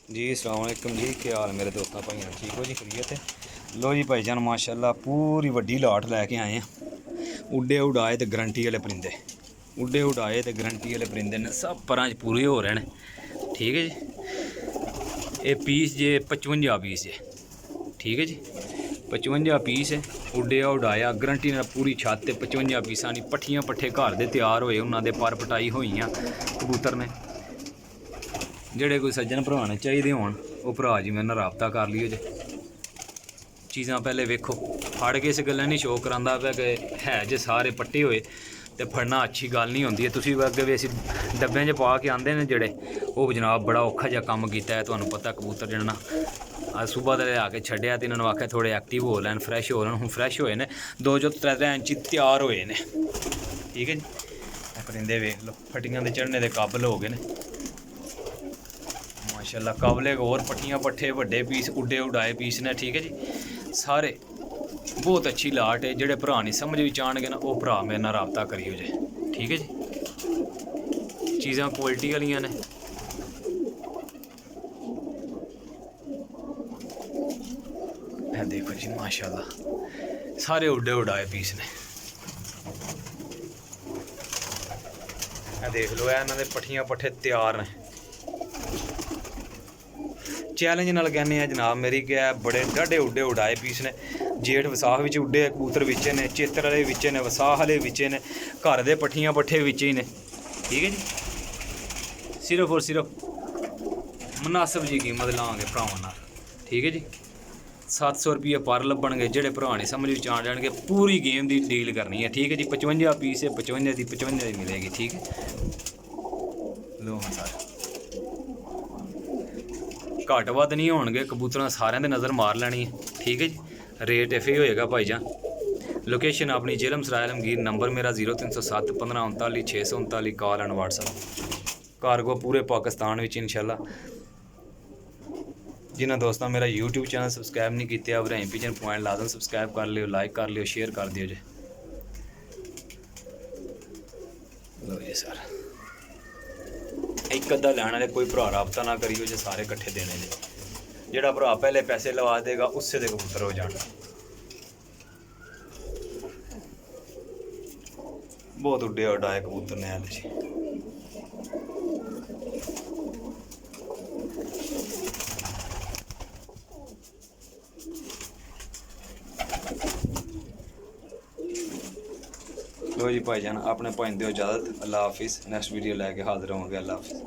जी अस्सलाम वालेकुम जी, क्या हाल मेरे दोस्तों भाइयों, ठीक हो जी, खैरियत है। लो जी भाईजान माशाल्लाह पूरी वड्डी लाट लैके आए हैं। उड्डे उड़ाए तो गारंटी वाले परिंदे, उड्डे उड़ाए तो गारंटी वाले परिंदे ने, सब परां पूरे हो रहे हैं। ठीक है जी, ये पीस जे 55 पीस जे, ठीक है जी 55 पीस है। उड्डिया उड़ाया गारंटी ने पूरी छत 55 पीसा नहीं, पट्ठियां पट्ठे घर दे तैयार होए, उन्होंने पर पटाई हुई कबूतर ने। ਜਿਹੜੇ कोई सज्जन भरा ने चाहिए हो भरा जी मेरे नाल राबता कर लियो जे। चीज़ां पहले वेखो, फड़ के इस गल्ला नहीं शौक करांदा पिया कि है जे सारे पट्टे होए तो फड़ना अच्छी गल नहीं होंदी है। तुसीं अगे भी असीं डब्बे च पा के आंदे ने जेह्ड़े, ओह् जनाब बड़ा औखा जिहा कम्म कीता है। तुहानूं पता कबूतर जिन्ना अज सुबह दे आके छड्डिया ते इन्हां नूं आखेआ थोड़े एक्टिव हो लैन, फ्रैश हो लैन। हुण फ्रैश होए ने, 2-3 इंच तैयार होए ने। ठीक है जी, परिंदे वेख लो, फट्टियां दे चढ़ने दे काबल हो गए ने माशाल्लाह। काबले होर पट्ठियां पट्ठे वड्डे पीस, उड्डे उड़ाए पीस ने। ठीक है जी, सारे बहुत अच्छी लाट है। जेह्ड़े भरा नहीं समझ भी चाहणगे ना, ओह् भरा मेरे नाल राबता करियो जे। ठीक है जी, चीज़ां क्वालिटी वालियां ने। देखो जी माशाल्लाह सारे उड्डे उड़ाए पीस ने। देख लो, इन्हां दे पट्ठियां पट्ठे तैयार ने। चैलेंज नाल कहने जनाब मेरी क्या, बड़े डाढे उड्डे उड़ाए पीस ने। जेठ विसाख विच उड्डे कबूतर विच ने, चेतर वाले विच ने, विसाख वाले विच ने, घर दे पट्ठियां पट्ठे विच ही ने। ठीक है जी, सिर्फ और सिर्फ मुनासिब जी कीमत लाँगे भरावां नाल। ठीक है जी, 700 रुपये पर लब्भणगे। जेह्ड़े भरा नहीं समझ विच आ जाणगे, पूरी गेम दी डील करनी है। ठीक है जी, 55 पीस है, 55 दी 55 दी मिलेगी। ठीक है, लो हाँ सारे घट वध नहीं होणगे, कबूतरां सारिਆਂ दे नज़र मार लैनी है। ठीक है जी, रेट इफे ही होएगा भाईजान। लोकेशन अपनी जेलम सराय आलमगीर, नंबर मेरा 0307 1539 639, कॉल एंड व्हाट्सअप। कारगो पूरे पाकिस्तान में इंशाल्लाह। जिन्होंने दोस्तों मेरा यूट्यूब चैनल सबसक्राइब नहीं किया, इब्राहिम पिजन पॉइंट लाजम सबसक्राइब कर लियो, लाइक कर लियो, शेयर कर दियो जे। लो जी सर, एक अद्धा लैने वाले कोई भरा राबता ना करियो जे, सारे कट्ठे देने ने। जेड़ा भरा पहले पैसे लवा देगा उससे दे कबूतर हो जाना। बहुत उड्डे उड़ाए कबूतर ने हाल जी। लो जी भाईजान, अपने भाई दो इजाज़त, अल्लाह हाफिज़। नैक्सट वीडियो लैके हाजिर होंगे, अल्लाह हाफिज़।